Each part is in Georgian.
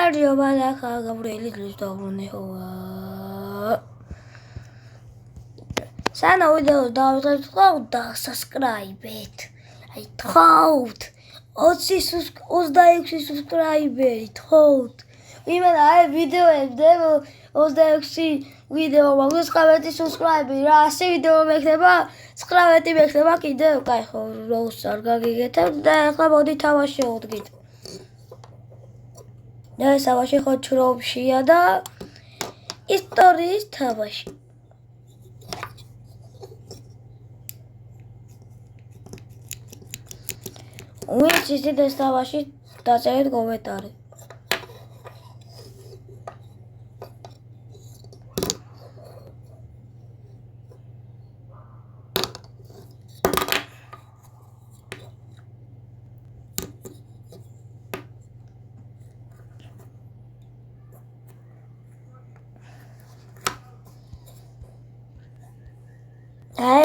გამარჯობა და გაბრიელი დღეს დავბრუნე ხოა. სანა ვიდეოს დავიღებთ ყავთ და subscribe-ეთ. აი თხოვთ 26 subscribe-ი თხოვთ. იმენა აი ვიდეოებზე 26 ვიდეო მაქვს 9 subscribe-ი რა 100 ვიდეო მექნება 9 მექნება კიდევ კაი ხო როუს არ გაგიგეთებ და ახლა მოდი თამაში შევდგით. და სავაში ხო ჩრობშია და ისტორიის თამაში. ვინც ისეთ ეს თამაში დაწერეთ კომენტარი.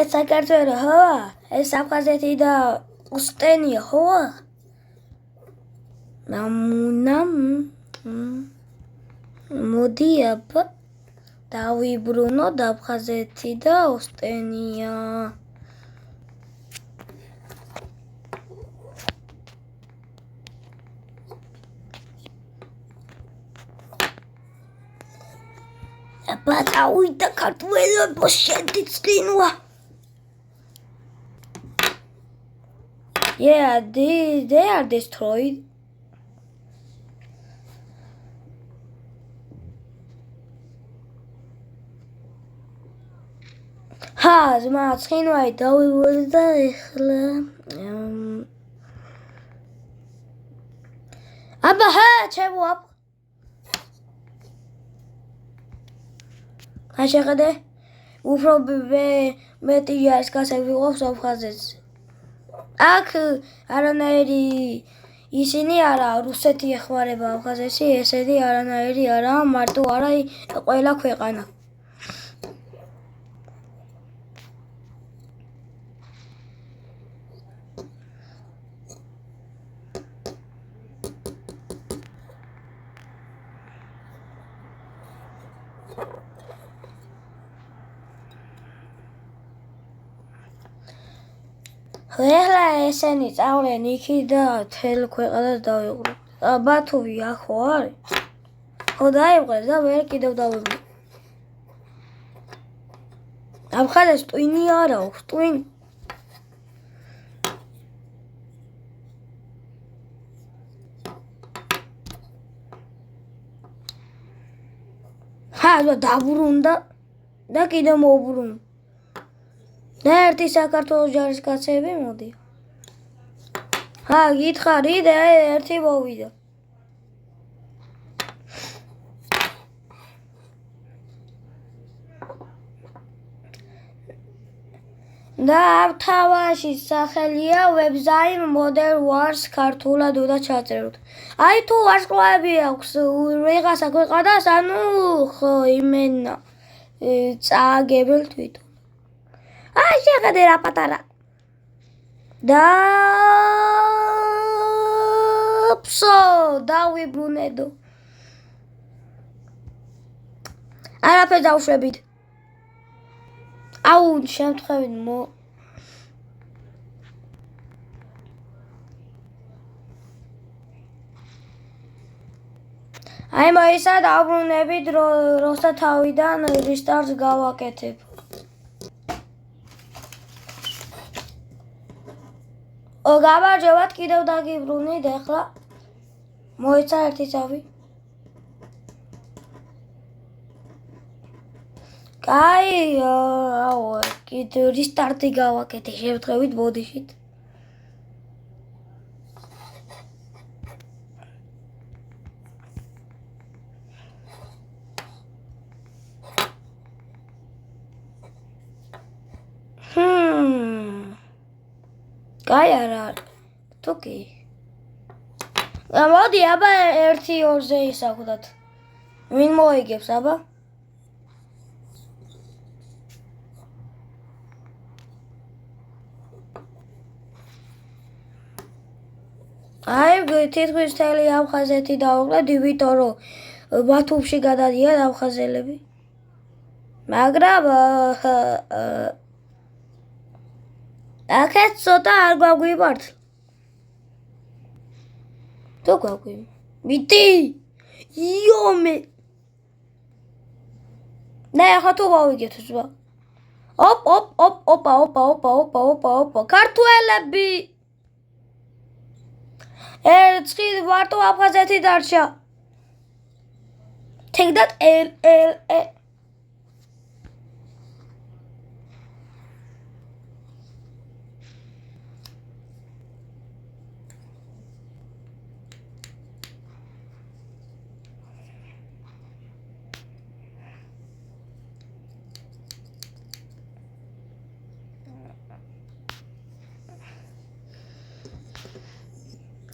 ეს საკარტველი ხო? ეს აფხაზეთი და უსტენია ხო? მოდი აბა დავიბრუნოთ აფხაზეთი და უსტენია. აბა დავიდა ქართველებო შედიწინვა. Yeah, they are destroyed. Ha, zma ცხინვაი დავივოდი და ეხლა აბა ჰა, ჩემო აბ. შეხედე, უფრო მეტი ჯარისკაცები ვიყავს აფხაზეთში. აქ არანაირი ისინი არა რუსეთი ეხმარება აფხაზეთში, ესეთი არანაირი არა, მარტო არა ყველა ქვეყანა. ეხლა ესენი წავლენ იქი და თელ ქვეყანას დავიღრუ. ბათუმი აქ ხო არის? ხო დაიწყეს და ვერ კიდევ დავიღრუ. აფხაზეთს ტვინი არა აქვს, ტვინი. ჰა, დაბრუნდა და კიდევ მოუბრუნდა. და ერთი საქართველოს ჯარისკაცები მოდი. ჰა, გითხარი და ერთი მოვიდა. და თამაში სახელია website Modern Wars ქართულად უნდა ჩაწეროთ. აი თუ ვარსკვლავები აქვს ვიღაცა ქვეყანას, ანუ ხო იმენა წააგებელ თვითონ. აი შეხედე რა პატარა. და ფსო დავიბრუნედო. არაფერს დავშვებით. აუ შემთხვევით აი მოისა დავბრუნებით როცა თავიდან რესტარტს გავაკეთებ. გამარჯობათ კიდევ დაგიბრუნეთ ახლა. მოიცა ერთი წავი. კაი, აუ, კიდევ რესტარტი გავაკეთე შემთხვევით ბოდიშით. კაი არა. თუკი. მოდი აბა 1-2-ზე ისახვდათ. ვინ მოიგებს აბა? აი თითქმის მთელი აფხაზეთი დავუყლეთ, იმიტომ რომ ბათუმში გადადიან აფხაზელები. მაგრამ აქეთ ცოტა არ გვაგვიმართლა. თუ გვაგვიმართლა. მიტი! იომე! ნე ახლა თუ გავიგეთ ზღვა. ოპა. ქართველები! ერთხი მარტო აფხაზეთი დარჩა. თეგდათ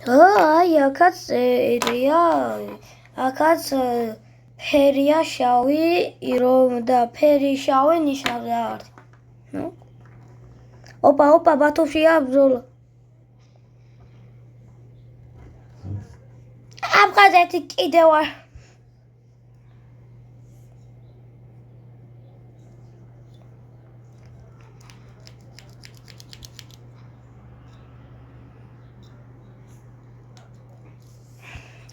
აი აქაც აქაც ფერია შავი, რომ და ფერი შავი ნიშნავს რაღაც. ნუ. ოპა, ბათუმშია ბრძოლა. აფხაზეთი კიდევ არ.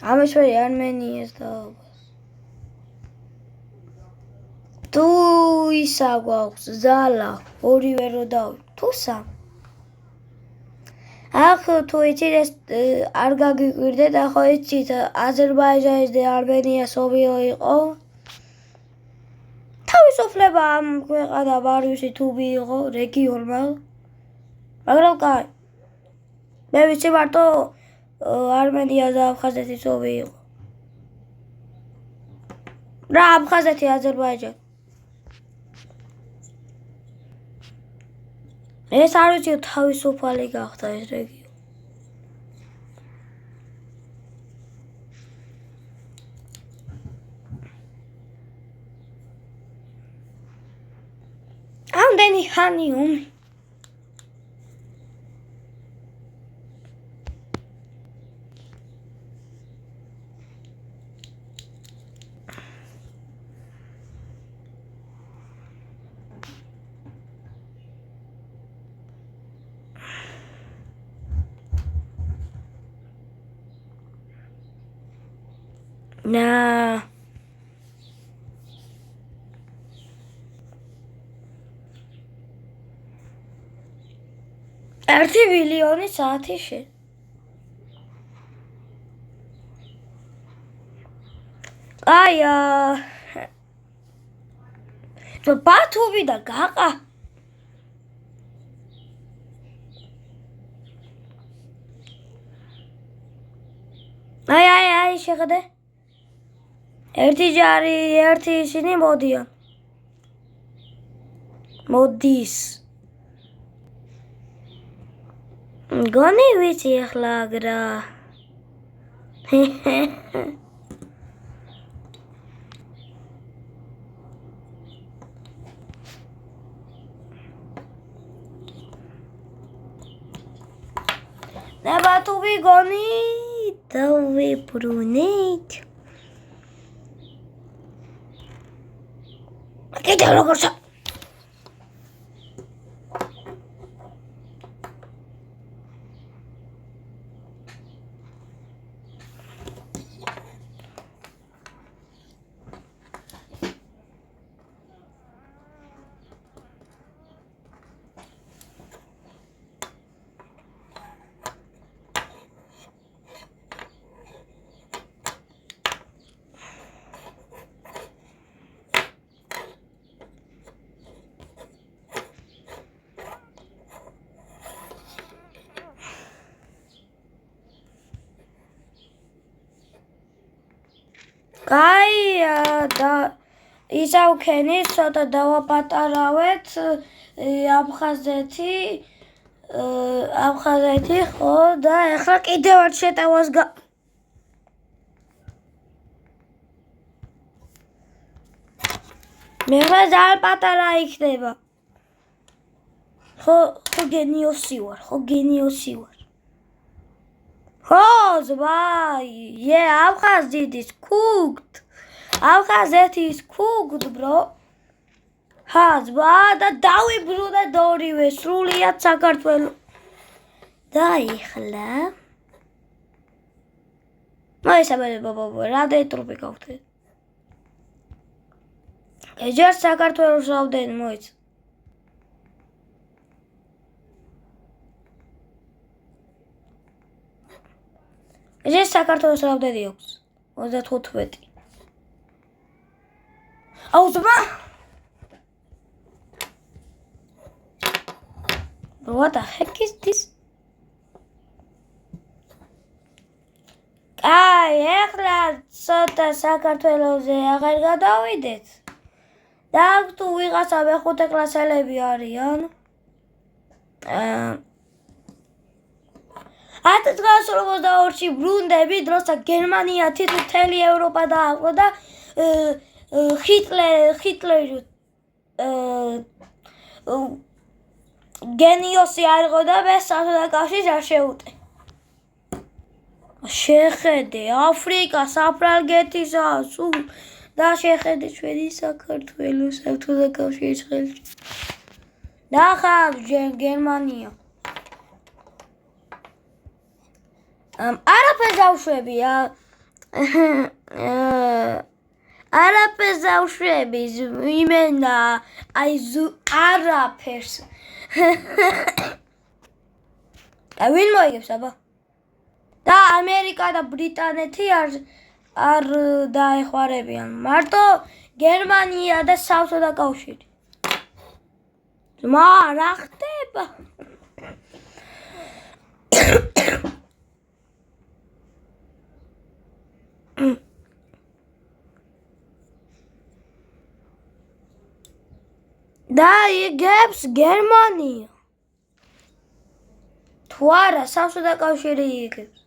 ამეშვერი არმენიას დაობას. თუ ისა გვაქვს ზალა, ორივე რო დავი. თუ სამ. ახ თუ იცით ეს არ გაგიკვირდეთ, ახლა იცით აზერბაიჯანის და არმენიას ომი იყო. თავისუფლება ამ ქვეყანა მარვისი თუ მიიღო რეგიონმა. მაგრამ კაი. მე ვიცი მარტო არმენია და აფხაზეთის ომი იყო. რა აფხაზეთი აზერბაიჯანი. ეს არ ვიცი თავისუფალი გახდა ეს რეგიონი. ამდენი ხანი ომი. Nah. ერთი მილიონი საათი შენ. აი ბათუმი და გაყა. აი შეხედე. ერთი ჯარი, ერთი ისინი მოდიან. მოდის. გონი ვიცი ახლა აგრა. და ბათუმი გონი დავიბრუნეთ. კიდევ როგორ აი და ისავქენი ცოტა დავაპატარავეთ აფხაზეთი ხო და ახლა კიდევ არ შეტევას მე ძალიან პატარა იქნება. ხო გენიოსი ვარ. ხო, ზმა, Abkhaz is cooked. Abkhaz is cooked, bro. ზმა და დავიბრუნე ორივე სრულიად საქართველოს. და ეხლა მოესაბამება რამდენი ტრუპი გავხდეთ? ეჯერ საქართველოს რამდენი მოიცა? ეჯერ საქართველოს რამდენი აქვს? 35. აუ ზმა What the heck is this? ეხლა ცოტა საქართველოზე აღარ გადავიდეთ. და თუ ვიღაცა მეხუთე კლასელები არიან. 1942-ში ბრუნდები, დროსაც გერმანია თითქმის ევროპა დააყო და ჰიტლერი გენიოსი არ იყო და მე საბჭოთა კავშირს არ შეუტე. შეხედე აფრიკა საფრანგეთისა სულ და შეხედე ჩვენი საქართველოს საბჭოთა კავშირის ხელში. ნახავ გერმანია. არაფერს დავშვები არაფერს დავშვები იმენა აი არაფერს ვინ მოიგებს აბა და ამერიკა და ბრიტანეთი არ დაეხმარებიან მარტო გერმანია და საბჭოთა კავშირი რა ხდება და იგებს გერმანია თუ არა საბჭოთა კავშირი იგებს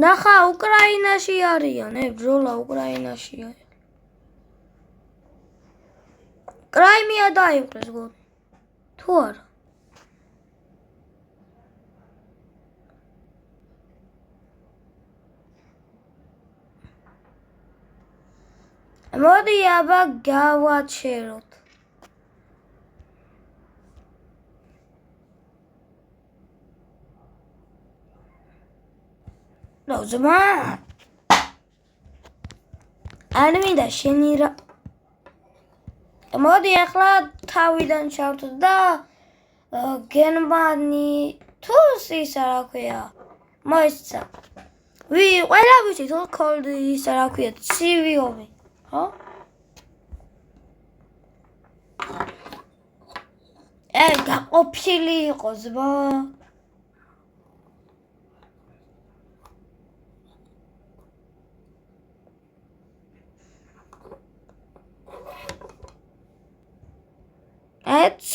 ნახა უკრაინაში არიან ბრძოლა უკრაინაშია კრაიმია დაიპყრეს გონი თუ არა მოდი აბა გავაჩეროთ ზმა არ მინდა შენი რა მოდი ახლა თავიდან ჩავთვალ და გერმანი თუ ისა რა ქვია მოიცა ყველა ვიცით ხო კოლდი ისა რა ქვია ცივი ხო გაყოფილი იყო ზმა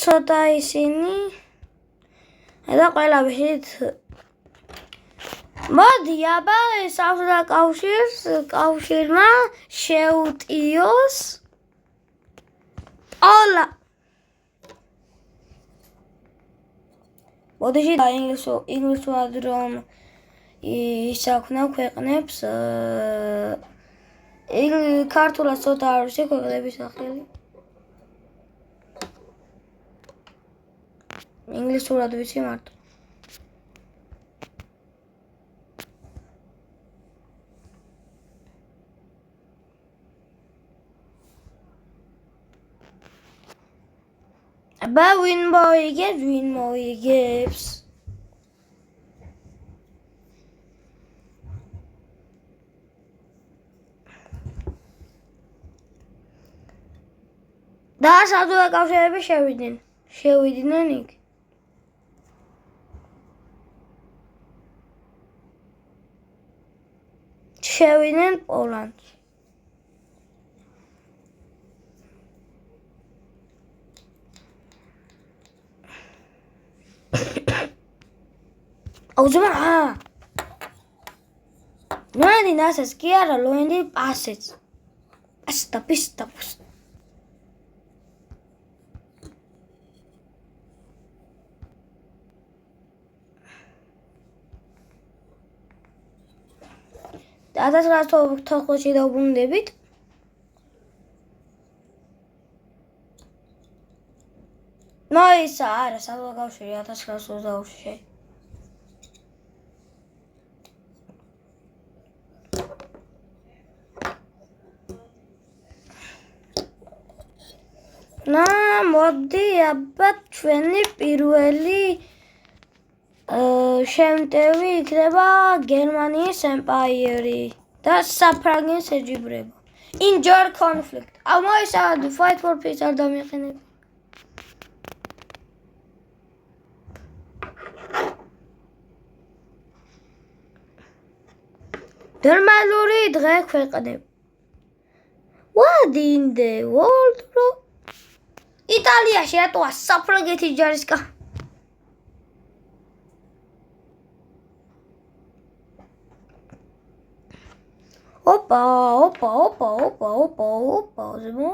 ცოტა ისინი და ყველა ვიცით მოდი აბა საბჭოთა კავშირმა შეუტიოს όλα მოდიში და ინგლისურად რომ ისაქმნა ქვეყნებს ქართულად ცოტა არ ვიცი ქვეყნების სახელი ინგლისურად ვიცი მარტო აბა ვინ მოიგებს და საბჭოთა კავშირები შევიდნენ იქ შევიდნენ პოლონეთში აუ ზმა ნოენდი ნასეს კი არა ლოენდი პასეც პასტა პისტა დადას რასო თოხოში დაუბრუნდებით ნოისა არა საბაგავში 1920-ში მოდი აბა ჩვენი პირველი შემტევი იქნება გერმანიის ემპაიერი და საფრანგეთის ეჯიბრება. Injure conflict. ამოისადი fight for peace არ დამიყენებ. ნორმალური დღე ქვეყნებ. What in the world, bro? იტალიაში რატოა საფრანგეთის ჯარისკა? Opa, ზემო.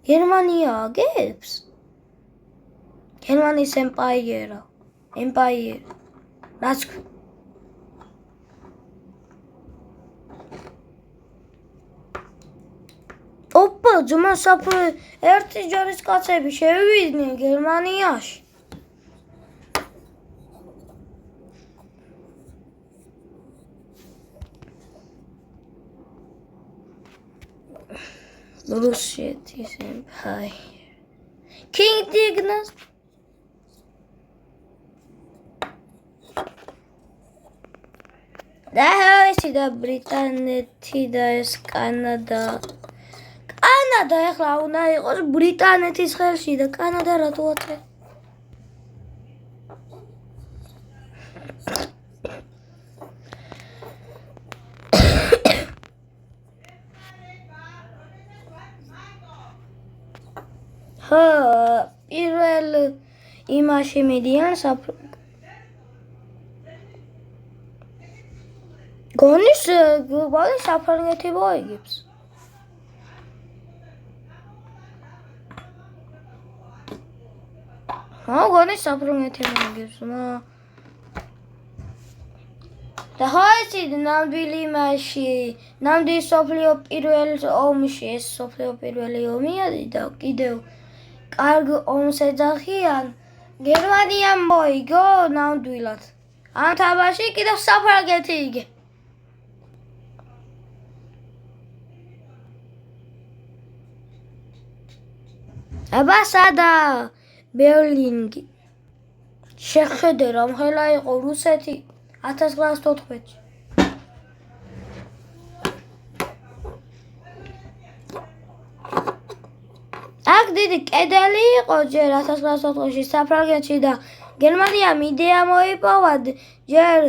გერმანია აგებს? გერმანიის ემპაიერი. რაც Opa, ზემო ერთი ჯარისკაცები შევიდნენ გერმანიაში. რუსეთის ემპაიერი. King Dignus. და ეს და ბრიტანეთი და ეს კანადა. კანადა ახლა უნდა იყოს ბრიტანეთის ხელში და კანადა რატო აწერ? პირველ იმაში მიდიან გონის საფრანგეთი მოიგებს. გონის საფრანგეთი მოიგებს. და ხაიცი ნამდვილი იმაში, ნამდვილი სოფლიო პირველ ომში, ეს სოფლიო პირველი ომია და კიდევ კარგ ომს ეძახიან, გერმანიამ მოიგო ნამდვილად. ამ თამაში კიდევ საფრანგეთი იგე. აბა სადა ბერლინი შეხედე რომ ხელა იყო რუსეთი 1914-ში. აქ დიდი კედელი იყო ჯერ 1914-ში საფრანგეთში და გერმანიამ იდეა მოიპოვა ჯერ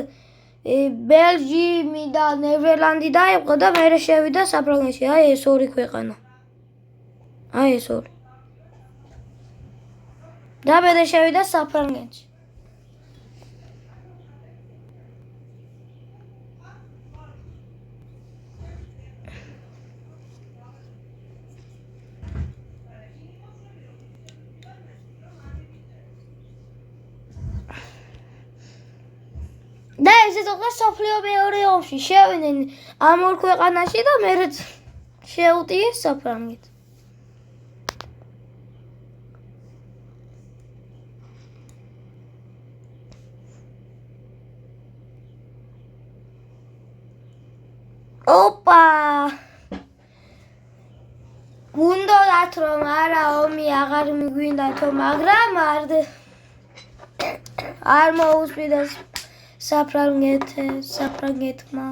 ბელგიუმი და ნიდერლანდი დაიპყრო და მერე შევიდა საფრანგეთში. აი ეს ორი ქვეყანა. აი ეს ორი. და მერე შევიდა საფრანგეთში. და ეს იყო სოფლიო მეორე ომში შევიდნენ ამ ორ ქვეყანაში და მერე შეუტიეს საფრანგეთს. Opa! უნდათ რომ არა ომი აღარ მიგვინდათო, მაგრამ არ მოუსმინდა საფრანგეთმა.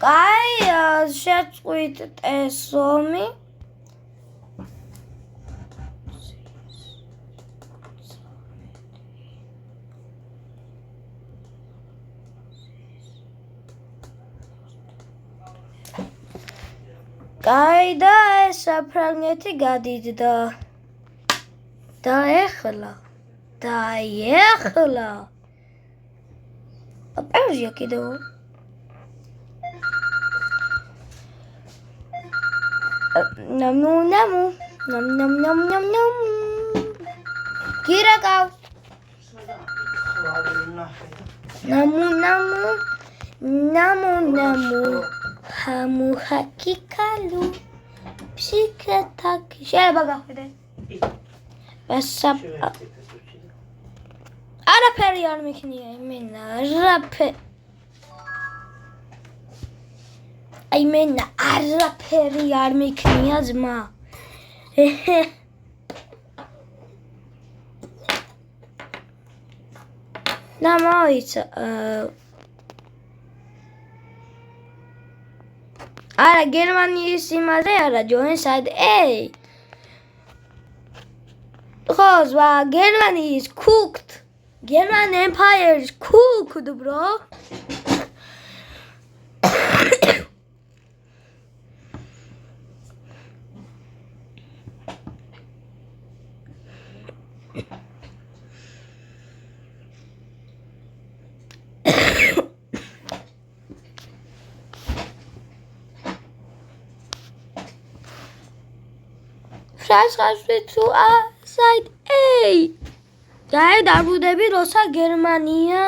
Ai, შეწყვიტეს ომი აი და ეს საფრანგეთი გადიდდა. და ეხლა. პერჟია კიდევ. ნამუ. გირაკავ. ნამუ. ჰამუ ჰაკიკალუ. ფსიქეთაკი. შეიძლება გახვიდე. არაფერი არ მიქნია იმენა, არაფერი არ მიქნია ძმა. და მოიცა. არა გერმანიის იმაზე არა ჯოინსაიდ. Because Germany is cooked. German Empire is cooked, bro. France has to side A. Guy, დარბუდები როცა გერმანია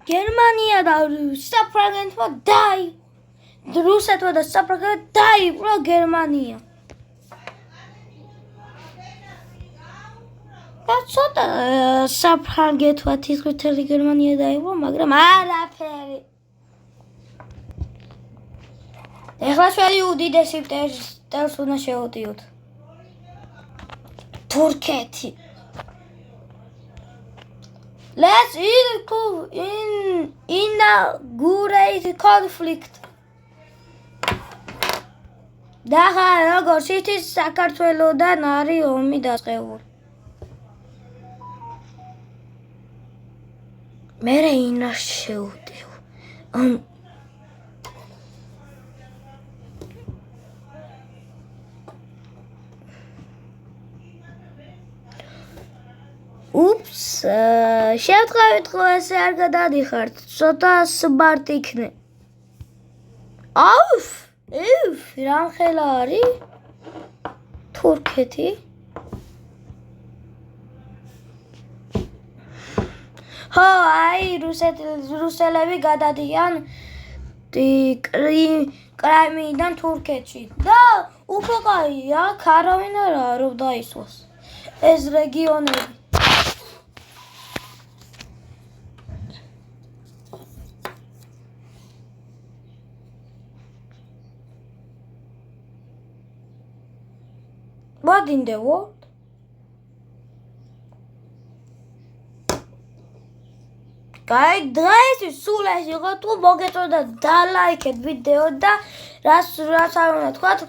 გერმანია და საფრანგეთმა რუსეთმა და საფრანგეთმა დაიპყრო გერმანია. და ცოტა საფრანგეთმა თითქმის გერმანია დაიპყრო, მაგრამ არაფერი. ეხლა ჩვენი უდიდესი მტერს უნდა შევდიოთ. თურქეთი. Let's inaugurate conflict. და როგორ შეთის საქართველოსთან არის ომი დაწყებული. მე ინას შევდივ. Ups, შევთხოვეთ ხო ესე არ გადადიხართ, ცოტა სმარტ იქნე. Auff, რამხელა არის? თურქეთი. ხო, აი, რუსელები გადადიან კრიმიდან თურქეთში და უფრო კაია, არავინ არაა რომ დაისვას ეს რეგიონები. What in the world? Guys, დღეისთვის სულ ეს იყო თუ მოგეწონათ და ლაიქეთ ვიდეო და რას არ უნდა თქვათ